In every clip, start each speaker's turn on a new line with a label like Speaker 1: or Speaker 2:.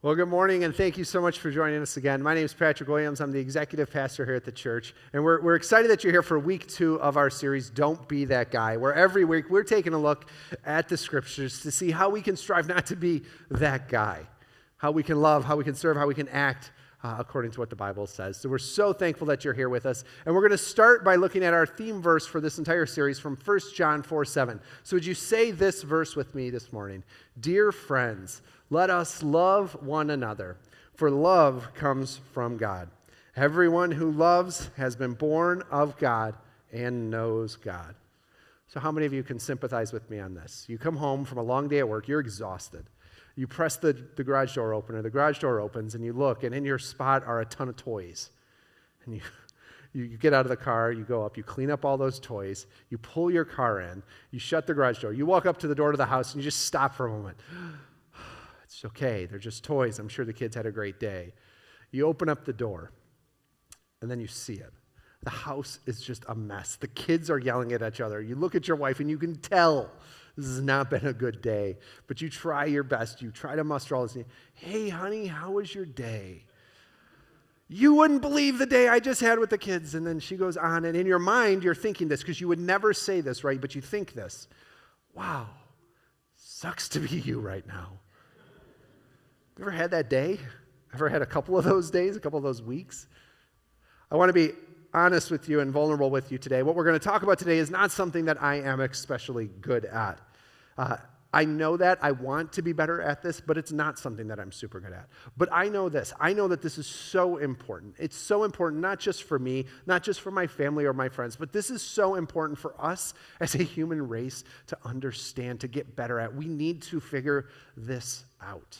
Speaker 1: Well, good morning, and thank you so much for joining us again. My name is Patrick Williams. I'm the executive pastor here at the church, and we're excited that you're here for week 2 of our series, Don't Be That Guy, where every week we're taking a look at the scriptures to see how we can strive not to be that guy, how we can love, how we can serve, how we can act according to what the Bible says. So we're so thankful that you're here with us, and we're going to start by looking at our theme verse for this entire series from 1 John 4:7. So would you say this verse with me this morning? Dear friends, let us love one another, for love comes from God. Everyone who loves has been born of God and knows God. So how many of you can sympathize with me on this? You come home from a long day at work, you're exhausted. You press the garage door open, or the garage door opens, and you look, and in your spot are a ton of toys. And you get out of the car, you go up, you clean up all those toys, you pull your car in, you shut the garage door, you walk up to the door to the house, and you just stop for a moment. It's okay, they're just toys. I'm sure the kids had a great day. You open up the door, and then you see it. The house is just a mess. The kids are yelling at each other. You look at your wife, and you can tell this has not been a good day. But you try your best. You try to muster all this. Hey, honey, how was your day? You wouldn't believe the day I just had with the kids. And then she goes on, and in your mind, you're thinking this, because you would never say this, right? But you think this. Wow, sucks to be you right now. You ever had that day? Ever had a couple of those days, a couple of those weeks? I want to be honest with you and vulnerable with you today. What we're going to talk about today is not something that I am especially good at. I know that. I want to be better at this, but it's not something that I'm super good at. But I know this. I know that this is so important. It's so important not just for me, not just for my family or my friends, but this is so important for us as a human race to understand, to get better at. We need to figure this out.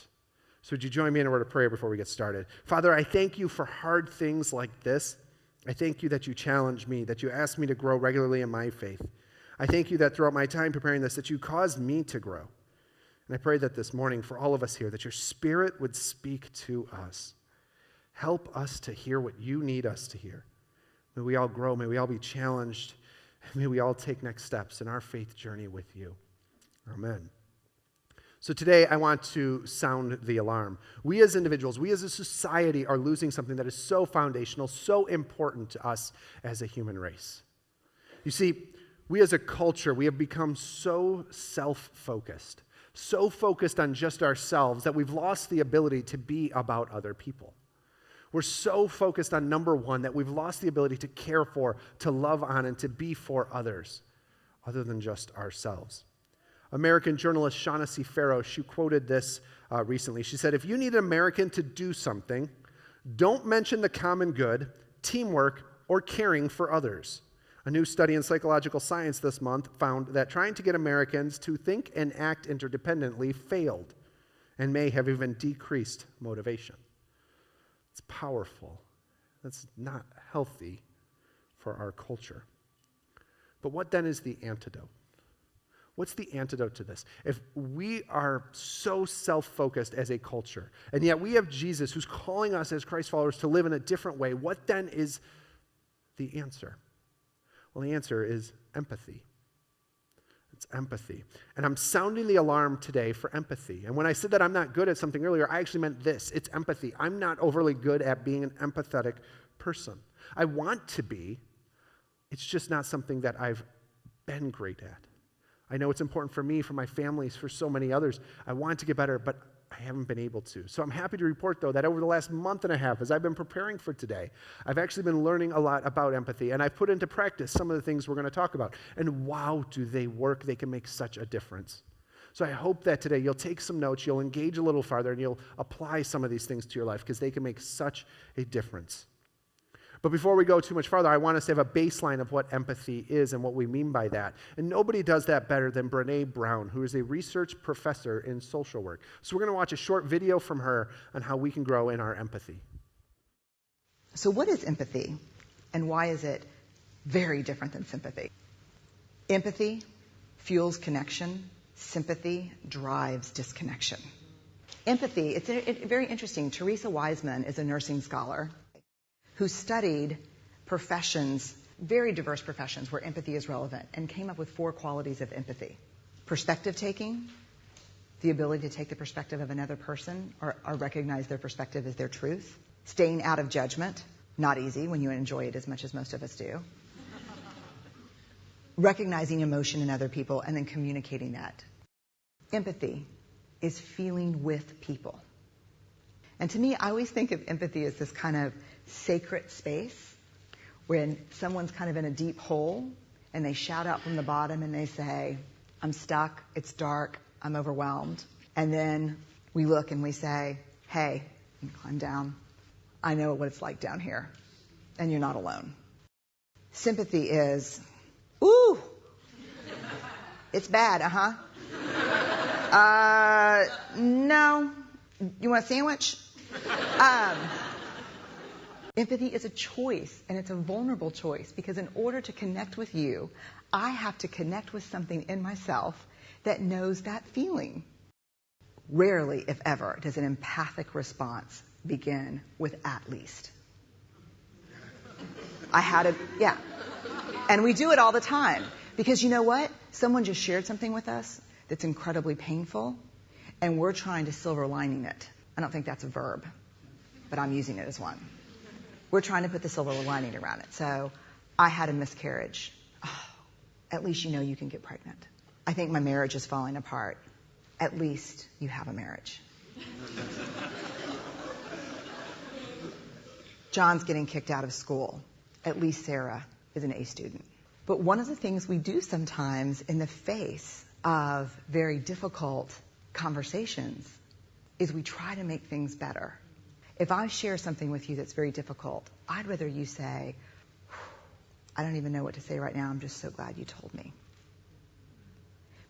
Speaker 1: So would you join me in a word of prayer before we get started? Father, I thank you for hard things like this. I thank you that you challenge me, that you ask me to grow regularly in my faith. I thank you that throughout my time preparing this, that you caused me to grow. And I pray that this morning for all of us here, that your Spirit would speak to us. Help us to hear what you need us to hear. May we all grow, may we all be challenged, and may we all take next steps in our faith journey with you. Amen. So today I want to sound the alarm. We as individuals, we as a society are losing something that is so foundational, so important to us as a human race. You see, we as a culture, we have become so self-focused, so focused on just ourselves that we've lost the ability to be about other people. We're so focused on number one that we've lost the ability to care for, to love on, and to be for others, other than just ourselves. American journalist Shaughnessy Farrow, she quoted this recently. She said, if you need an American to do something, don't mention the common good, teamwork, or caring for others. A new study in psychological science this month found that trying to get Americans to think and act interdependently failed and may have even decreased motivation. It's powerful. That's not healthy for our culture. But what then is the antidote? What's the antidote to this? If we are so self-focused as a culture, and yet we have Jesus who's calling us as Christ followers to live in a different way, what then is the answer? Well, the answer is empathy. It's empathy. And I'm sounding the alarm today for empathy. And when I said that I'm not good at something earlier, I actually meant this. It's empathy. I'm not overly good at being an empathetic person. I want to be. It's just not something that I've been great at. I know it's important for me, for my families, for so many others. I want to get better, but I haven't been able to. So I'm happy to report, though, that over the last month and a half, as I've been preparing for today, I've actually been learning a lot about empathy, and I've put into practice some of the things we're going to talk about. And wow, do they work. They can make such a difference. So I hope that today you'll take some notes, you'll engage a little farther, and you'll apply some of these things to your life, because they can make such a difference. But before we go too much farther, I want us to have a baseline of what empathy is and what we mean by that. And nobody does that better than Brené Brown, who is a research professor in social work. So we're going to watch a short video from her on how we can grow in our empathy.
Speaker 2: So what is empathy, and why is it very different than sympathy? Empathy fuels connection. Sympathy drives disconnection. Empathy, it's very interesting. Teresa Wiseman is a nursing scholar who studied professions, very diverse professions where empathy is relevant, and came up with 4 qualities of empathy: perspective taking, the ability to take the perspective of another person or recognize their perspective as their truth, staying out of judgment, not easy when you enjoy it as much as most of us do, recognizing emotion in other people and then communicating that. Empathy is feeling with people. And to me, I always think of empathy as this kind of sacred space when someone's kind of in a deep hole and they shout out from the bottom and they say, I'm stuck, it's dark, I'm overwhelmed. And then we look and we say, hey, you climb down. I know what it's like down here, and you're not alone. Sympathy is, ooh, it's bad, no. You want a sandwich? Empathy is a choice, and it's a vulnerable choice, because in order to connect with you, I have to connect with something in myself that knows that feeling. Rarely, if ever, does an empathic response begin with at least. And we do it all the time. Because you know what? Someone just shared something with us that's incredibly painful, and we're trying to silver lining it. I don't think that's a verb, but I'm using it as one. We're trying to put the silver lining around it. So, I had a miscarriage. Oh, at least you know you can get pregnant. I think my marriage is falling apart. At least you have a marriage. John's getting kicked out of school. At least Sarah is an A student. But one of the things we do sometimes in the face of very difficult conversations is we try to make things better. If I share something with you that's very difficult, I'd rather you say, I don't even know what to say right now, I'm just so glad you told me.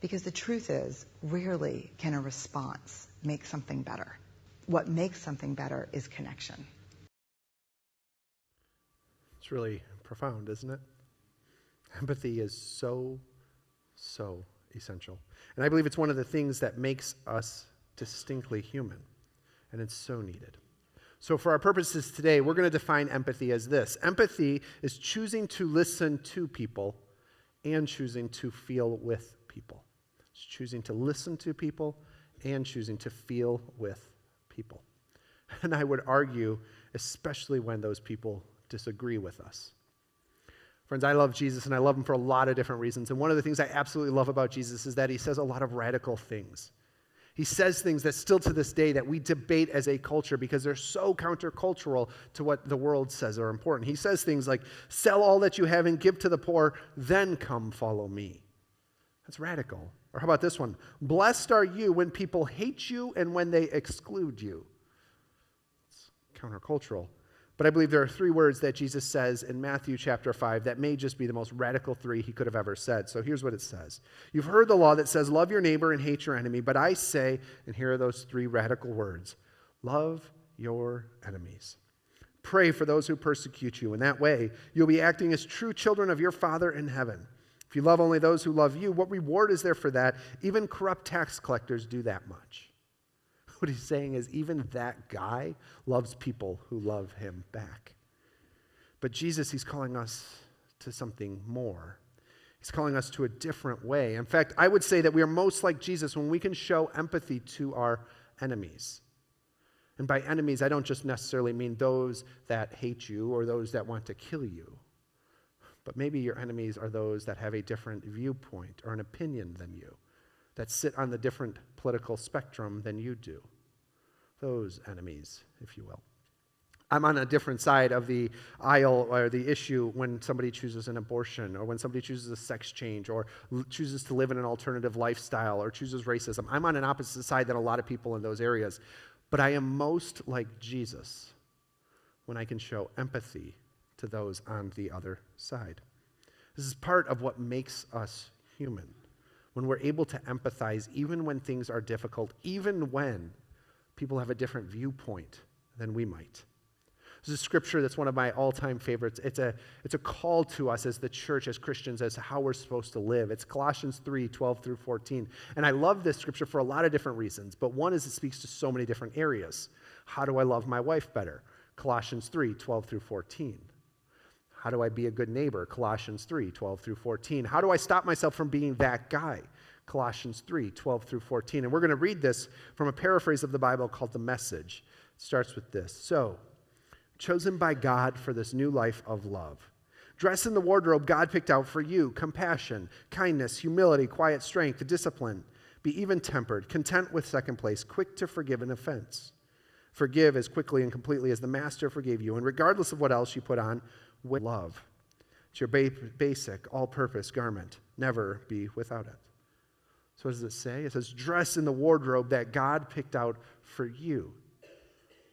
Speaker 2: Because the truth is, rarely can a response make something better. What makes something better is connection.
Speaker 1: It's really profound, isn't it? Empathy is so essential. And I believe it's one of the things that makes us distinctly human. And it's so needed. So for our purposes today, we're going to define empathy as this. Empathy is choosing to listen to people and choosing to feel with people. It's choosing to listen to people and choosing to feel with people. And I would argue, especially when those people disagree with us. Friends, I love Jesus, and I love him for a lot of different reasons. And one of the things I absolutely love about Jesus is that he says a lot of radical things. He says things that still to this day that we debate as a culture because they're so countercultural to what the world says are important. He says things like, sell all that you have and give to the poor, then come follow me. That's radical. Or how about this one? Blessed are you when people hate you and when they exclude you. It's countercultural. But I believe there are 3 words that Jesus says in Matthew chapter 5 that may just be the most radical 3 he could have ever said. So here's what it says. You've heard the law that says, love your neighbor and hate your enemy. But I say, and here are those 3 radical words, love your enemies. Pray for those who persecute you. In that way, you'll be acting as true children of your Father in heaven. If you love only those who love you, what reward is there for that? Even corrupt tax collectors do that much. What he's saying is even that guy loves people who love him back. But Jesus, he's calling us to something more. He's calling us to a different way. In fact, I would say that we are most like Jesus when we can show empathy to our enemies. And by enemies, I don't just necessarily mean those that hate you or those that want to kill you. But maybe your enemies are those that have a different viewpoint or an opinion than you, that sit on the different political spectrum than you do. Those enemies, if you will. I'm on a different side of the aisle or the issue when somebody chooses an abortion or when somebody chooses a sex change or chooses to live in an alternative lifestyle or chooses racism. I'm on an opposite side than a lot of people in those areas. But I am most like Jesus when I can show empathy to those on the other side. This is part of what makes us human. When we're able to empathize even when things are difficult, even when people have a different viewpoint than we might. This is a scripture that's one of my all-time favorites. It's a call to us as the church, as Christians, as to how we're supposed to live. It's Colossians 3:12 through 14. And I love this scripture for a lot of different reasons, but one is it speaks to so many different areas. How do I love my wife better? Colossians 3:12 through 14. How do I be a good neighbor? Colossians 3:12 through 14. How do I stop myself from being that guy? Colossians 3, 12 through 14. And we're going to read this from a paraphrase of the Bible called The Message. It starts with this. So, chosen by God for this new life of love. Dress in the wardrobe God picked out for you: compassion, kindness, humility, quiet strength, discipline. Be even-tempered, content with second place, quick to forgive an offense. Forgive as quickly and completely as the Master forgave you, and regardless of what else you put on, with love. It's your basic, all-purpose garment. Never be without it. So what does it say? It says, dress in the wardrobe that God picked out for you.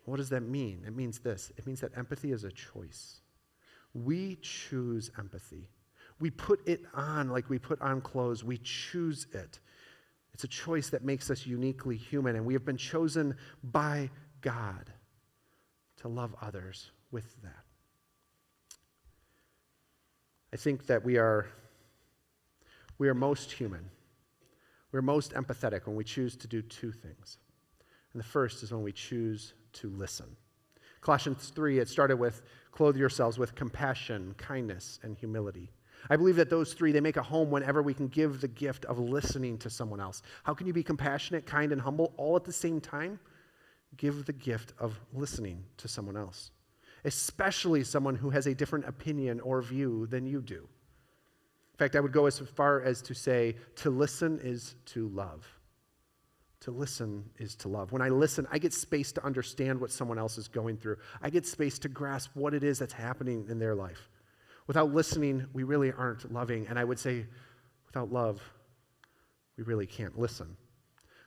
Speaker 1: What does that mean? It means this. It means that empathy is a choice. We choose empathy. We put it on like we put on clothes. We choose it. It's a choice that makes us uniquely human, and we have been chosen by God to love others with that. I think that we are most human. We're most empathetic when we choose to do two things. And the first is when we choose to listen. Colossians 3, it started with, clothe yourselves with compassion, kindness, and humility. I believe that those three, they make a home whenever we can give the gift of listening to someone else. How can you be compassionate, kind, and humble all at the same time? Give the gift of listening to someone else, especially someone who has a different opinion or view than you do. In fact, I would go as far as to say, to listen is to love. To listen is to love. When I listen, I get space to understand what someone else is going through. I get space to grasp what it is that's happening in their life. Without listening, we really aren't loving. And I would say, without love, we really can't listen.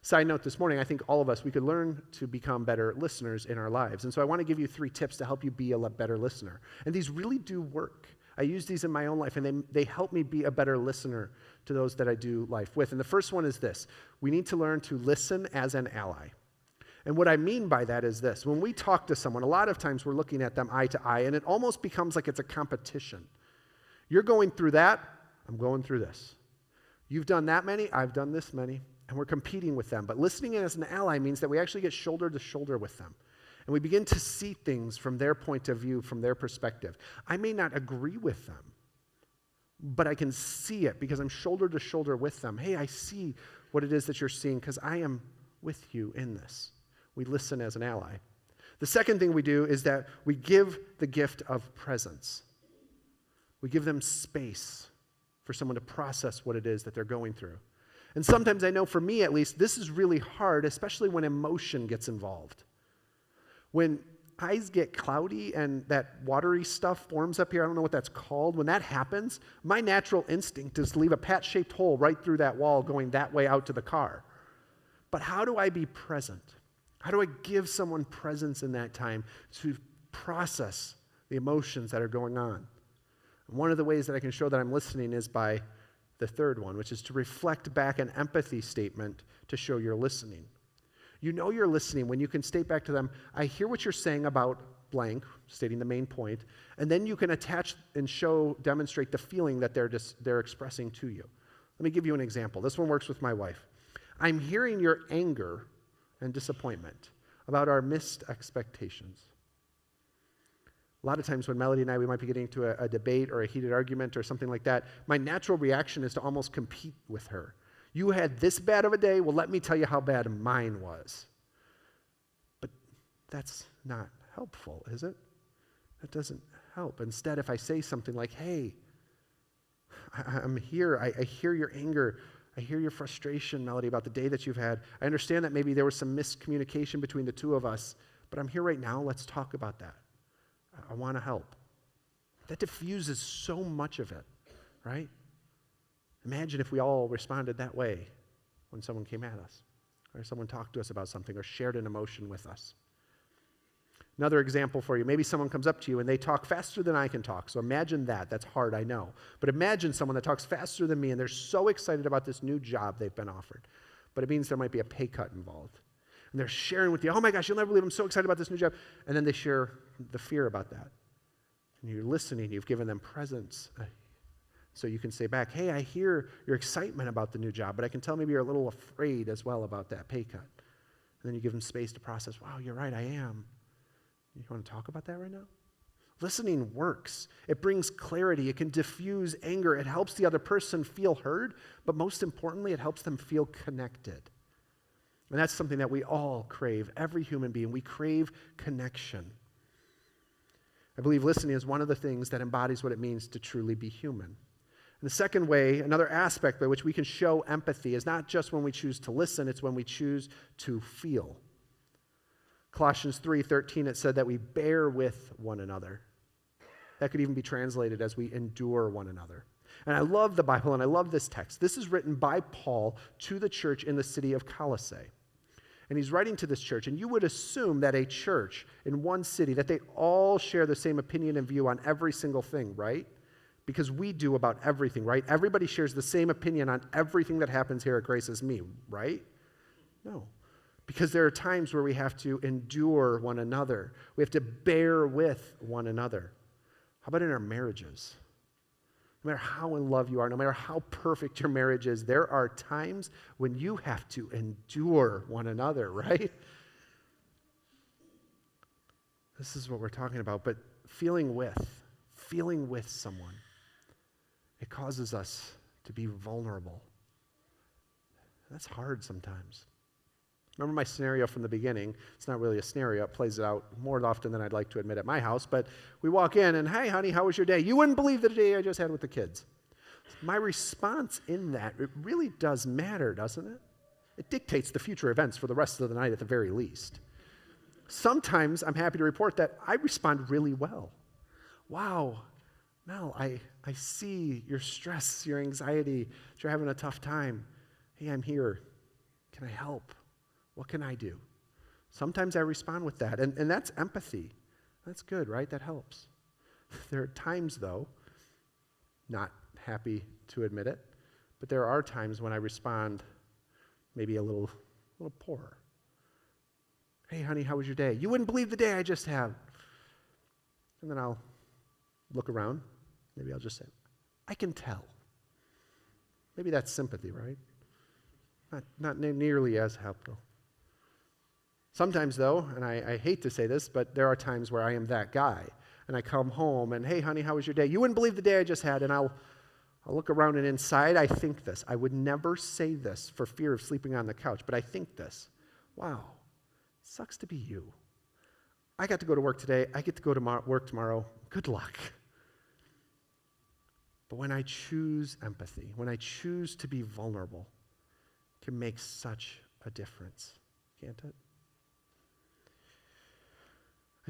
Speaker 1: Side note, this morning, I think all of us, we could learn to become better listeners in our lives. And so I want to give you 3 tips to help you be a better listener. And these really do work. I use these in my own life, and they help me be a better listener to those that I do life with. And the first one is this. We need to learn to listen as an ally. And what I mean by that is this. When we talk to someone, a lot of times we're looking at them eye to eye, and it almost becomes like it's a competition. You're going through that, I'm going through this. You've done that many, I've done this many, and we're competing with them. But listening as an ally means that we actually get shoulder to shoulder with them. And we begin to see things from their point of view, from their perspective. I may not agree with them, but I can see it because I'm shoulder to shoulder with them. Hey, I see what it is that you're seeing because I am with you in this. We listen as an ally. The second thing we do is that we give the gift of presence. We give them space for someone to process what it is that they're going through. And sometimes I know for me at least, this is really hard, especially when emotion gets involved. When eyes get cloudy and that watery stuff forms up here, I don't know what that's called. When that happens, my natural instinct is to leave a pat-shaped hole right through that wall going that way out to the car. But how do I be present? How do I give someone presence in that time to process the emotions that are going on? And one of the ways that I can show that I'm listening is by the third one, which is to reflect back an empathy statement to show you're listening. You know you're listening when you can state back to them, I hear what you're saying about blank, stating the main point, and then you can attach and demonstrate the feeling that they're expressing to you. Let me give you an example. This one works with my wife. I'm hearing your anger and disappointment about our missed expectations. A lot of times when Melody and I, we might be getting into a debate or a heated argument or something like that, my natural reaction is to almost compete with her. You had this bad of a day, well, let me tell you how bad mine was. But that's not helpful, is it? That doesn't help. Instead, if I say something like, hey, I'm here, I hear your anger, I hear your frustration, Melody, about the day that you've had. I understand that maybe there was some miscommunication between the two of us, but I'm here right now, let's talk about that. I want to help. That diffuses so much of it, right? Imagine if we all responded that way when someone came at us, or someone talked to us about something, or shared an emotion with us. Another example for you, maybe someone comes up to you and they talk faster than I can talk. So imagine that. That's hard, I know. But imagine someone that talks faster than me and they're so excited about this new job they've been offered. But it means there might be a pay cut involved. And they're sharing with you, oh my gosh, you'll never believe I'm so excited about this new job. And then they share the fear about that. And you're listening, you've given them presence. So you can say back, hey, I hear your excitement about the new job, but I can tell maybe you're a little afraid as well about that pay cut. And then you give them space to process, wow, you're right, I am. You want to talk about that right now? Listening works. It brings clarity. It can diffuse anger. It helps the other person feel heard, but most importantly, it helps them feel connected. And that's something that we all crave, every human being. We crave connection. I believe listening is one of the things that embodies what it means to truly be human. And the second way, another aspect by which we can show empathy is not just when we choose to listen, it's when we choose to feel. Colossians 3:13, it said that we bear with one another. That could even be translated as we endure one another. And I love the Bible, and I love this text. This is written by Paul to the church in the city of Colossae. And he's writing to this church, and you would assume that a church in one city, that they all share the same opinion and view on every single thing, right? Because we do about everything, right? Everybody shares the same opinion on everything that happens here at Grace as me, right? No. Because there are times where we have to endure one another. We have to bear with one another. How about in our marriages? No matter how in love you are, no matter how perfect your marriage is, there are times when you have to endure one another, right? This is what we're talking about. But feeling with someone, it causes us to be vulnerable. That's hard sometimes. Remember my scenario from the beginning. It's not really a scenario. It plays it out more often than I'd like to admit at my house. But we walk in and, hey, honey, how was your day? You wouldn't believe the day I just had with the kids. My response in that, it really does matter, doesn't it? It dictates the future events for the rest of the night at the very least. Sometimes I'm happy to report that I respond really well. Wow, Mel, I see your stress, your anxiety, that you're having a tough time. Hey, I'm here. Can I help? What can I do? Sometimes I respond with that, and that's empathy. That's good, right? That helps. There are times, though, not happy to admit it, but there are times when I respond maybe a little poorer. Hey, honey, how was your day? You wouldn't believe the day I just had. And then I'll look around. Maybe I'll just say, I can tell. Maybe that's sympathy, right? Not nearly as helpful. Sometimes, though, and I hate to say this, but there are times where I am that guy, and I come home, and, hey, honey, how was your day? You wouldn't believe the day I just had, and I'll look around, and inside I think this. I would never say this for fear of sleeping on the couch, but I think this. Wow, it sucks to be you. I got to go to work today. I get to go to work tomorrow. Good luck. But when I choose empathy, when I choose to be vulnerable, it can make such a difference, can't it?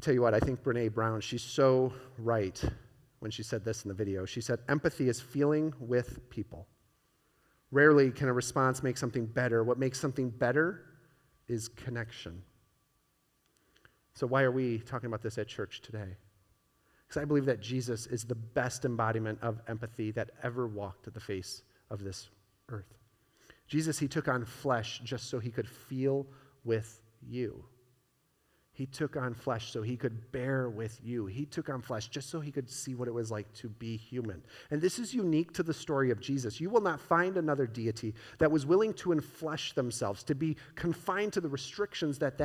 Speaker 1: I tell you what, I think Brene Brown, she's so right when she said this in the video. She said, empathy is feeling with people. Rarely can a response make something better. What makes something better is connection. So why are we talking about this at church today? Because I believe that Jesus is the best embodiment of empathy that ever walked the face of this earth. Jesus, he took on flesh just so he could feel with you. He took on flesh so he could bear with you. He took on flesh just so he could see what it was like to be human. And this is unique to the story of Jesus. You will not find another deity that was willing to enflesh themselves, to be confined to the restrictions that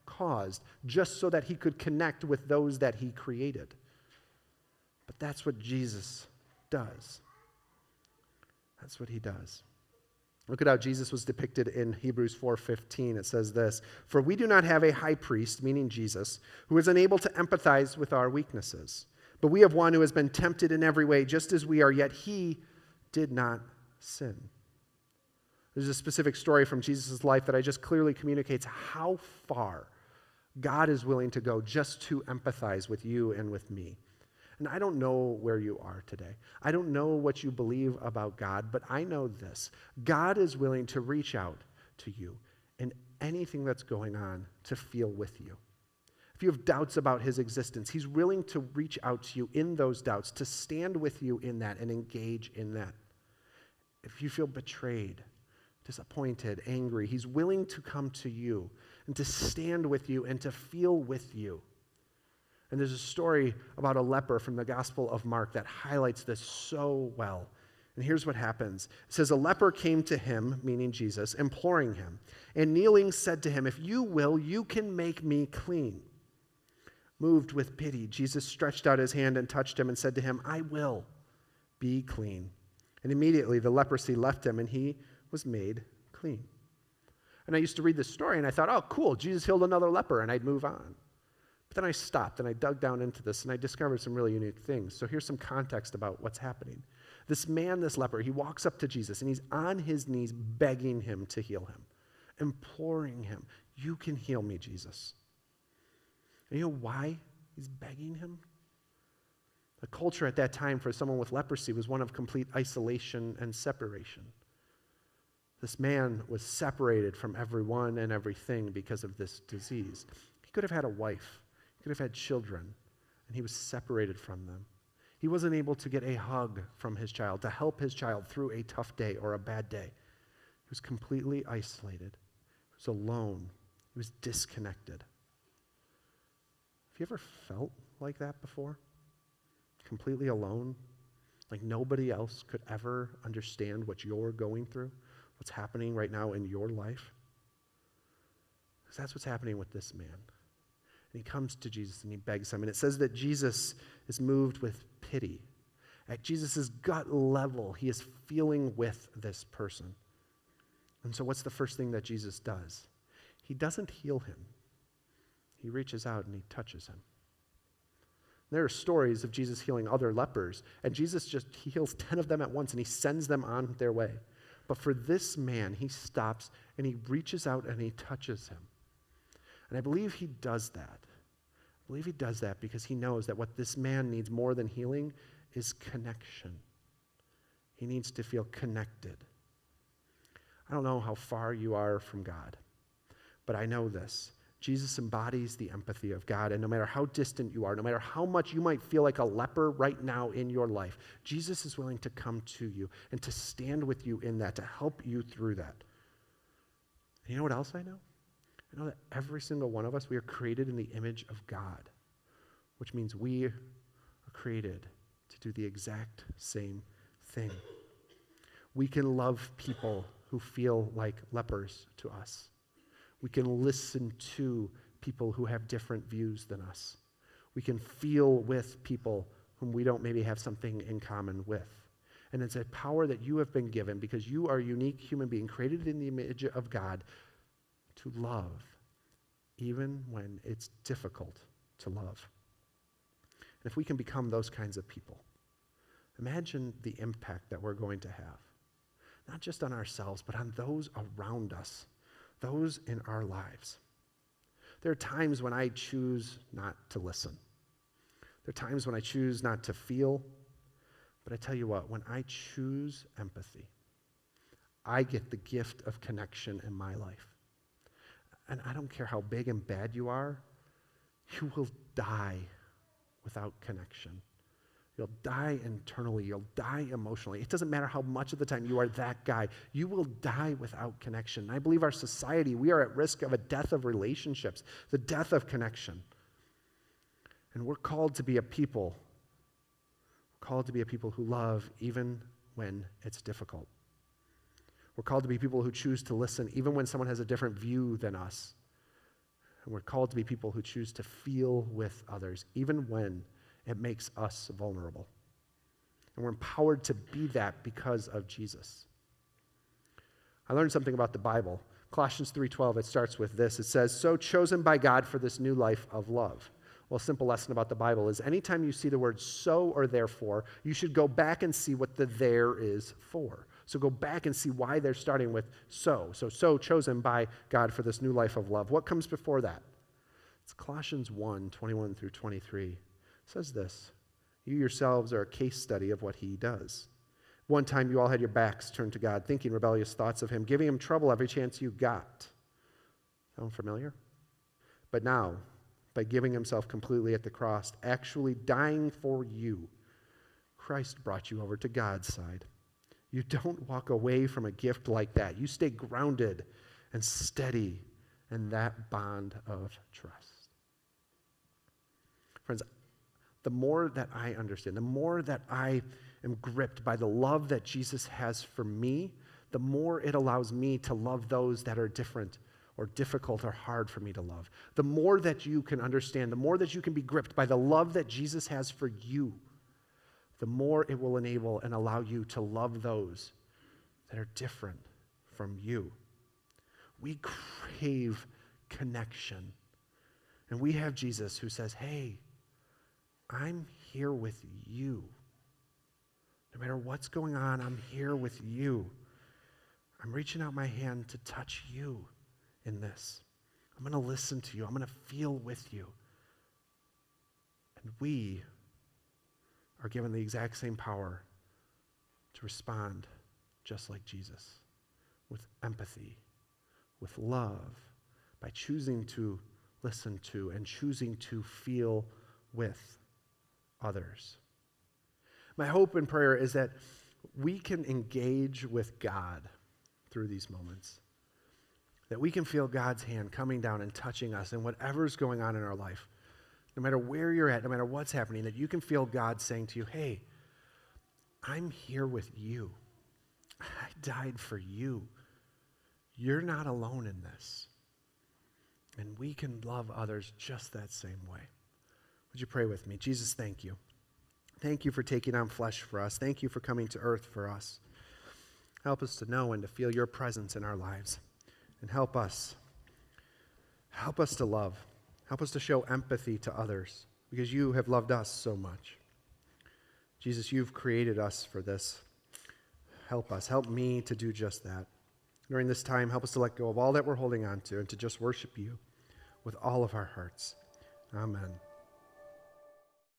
Speaker 1: caused, just so that he could connect with those that he created. But that's what Jesus does. That's what he does. Look at how Jesus was depicted in Hebrews 4:15. It says this, "For we do not have a high priest," meaning Jesus, "who is unable to empathize with our weaknesses. But we have one who has been tempted in every way, just as we are, yet he did not sin." There's a specific story from Jesus' life that I just clearly communicates how far God is willing to go just to empathize with you and with me. And I don't know where you are today. I don't know what you believe about God, but I know this. God is willing to reach out to you in anything that's going on to feel with you. If you have doubts about his existence, he's willing to reach out to you in those doubts, to stand with you in that and engage in that. If you feel betrayed, disappointed, angry, he's willing to come to you and to stand with you and to feel with you. And there's a story about a leper from the Gospel of Mark that highlights this so well. And here's what happens. It says, a leper came to him, meaning Jesus, imploring him, and kneeling said to him, "If you will, you can make me clean." Moved with pity, Jesus stretched out his hand and touched him and said to him, "I will be clean." And immediately the leprosy left him and he was made clean. And I used to read this story and I thought, oh, cool, Jesus healed another leper, and I'd move on. But then I stopped and I dug down into this and I discovered some really unique things. So here's some context about what's happening. This man, this leper, he walks up to Jesus and he's on his knees begging him to heal him, imploring him, "You can heal me, Jesus." And you know why he's begging him? The culture at that time for someone with leprosy was one of complete isolation and separation. This man was separated from everyone and everything because of this disease. He could have had a wife. He could have had children, and he was separated from them. He wasn't able to get a hug from his child, to help his child through a tough day or a bad day. He was completely isolated. He was alone. He was disconnected. Have you ever felt like that before? Completely alone? Like nobody else could ever understand what you're going through, what's happening right now in your life? Because that's what's happening with this man. And he comes to Jesus and he begs him. And it says that Jesus is moved with pity. At Jesus' gut level, he is feeling with this person. And so what's the first thing that Jesus does? He doesn't heal him. He reaches out and he touches him. There are stories of Jesus healing other lepers, and Jesus just heals 10 of them at once and he sends them on their way. But for this man, he stops and he reaches out and he touches him. And I believe he does that. I believe he does that because he knows that what this man needs more than healing is connection. He needs to feel connected. I don't know how far you are from God, but I know this. Jesus embodies the empathy of God, and no matter how distant you are, no matter how much you might feel like a leper right now in your life, Jesus is willing to come to you and to stand with you in that, to help you through that. And you know what else I know? I know that every single one of us, we are created in the image of God, which means we are created to do the exact same thing. We can love people who feel like lepers to us. We can listen to people who have different views than us. We can feel with people whom we don't maybe have something in common with. And it's a power that you have been given because you are a unique human being created in the image of God to love, even when it's difficult to love. And if we can become those kinds of people, imagine the impact that we're going to have, not just on ourselves, but on those around us, those in our lives. There are times when I choose not to listen. There are times when I choose not to feel. But I tell you what, when I choose empathy, I get the gift of connection in my life. And I don't care how big and bad you are, you will die without connection. You'll die internally. You'll die emotionally. It doesn't matter how much of the time you are that guy. You will die without connection. And I believe our society, we are at risk of a death of relationships, the death of connection. And we're called to be a people. We're called to be a people who love even when it's difficult. We're called to be people who choose to listen even when someone has a different view than us. And we're called to be people who choose to feel with others even when it makes us vulnerable. And we're empowered to be that because of Jesus. I learned something about the Bible. Colossians 3:12, it starts with this. It says, "So chosen by God for this new life of love." Well, a simple lesson about the Bible is anytime you see the word so or therefore, you should go back and see what the there is for. So go back and see why they're starting with so. So chosen by God for this new life of love. What comes before that? It's Colossians 1:21 through 23. It says this: "You yourselves are a case study of what he does. One time you all had your backs turned to God, thinking rebellious thoughts of him, giving him trouble every chance you got." Sound familiar? But now, by giving himself completely at the cross, actually dying for you, Christ brought you over to God's side. You don't walk away from a gift like that. You stay grounded and steady in that bond of trust. Friends, the more that I understand, the more that I am gripped by the love that Jesus has for me, the more it allows me to love those that are different or difficult or hard for me to love. The more that you can understand, the more that you can be gripped by the love that Jesus has for you, the more it will enable and allow you to love those that are different from you. We crave connection. And we have Jesus who says, hey, I'm here with you. No matter what's going on, I'm here with you. I'm reaching out my hand to touch you in this. I'm going to listen to you. I'm going to feel with you. And we are given the exact same power to respond just like Jesus, with empathy, with love, by choosing to listen to and choosing to feel with others. My hope and prayer is that we can engage with God through these moments, that we can feel God's hand coming down and touching us in whatever's going on in our life. No matter where you're at, no matter what's happening, that you can feel God saying to you, hey, I'm here with you. I died for you. You're not alone in this. And we can love others just that same way. Would you pray with me? Jesus, thank you. Thank you for taking on flesh for us. Thank you for coming to earth for us. Help us to know and to feel your presence in our lives. And help us to love. Help us to show empathy to others because you have loved us so much. Jesus, you've created us for this. Help us. Help me to do just that. During this time, help us to let go of all that we're holding on to and to just worship you with all of our hearts. Amen.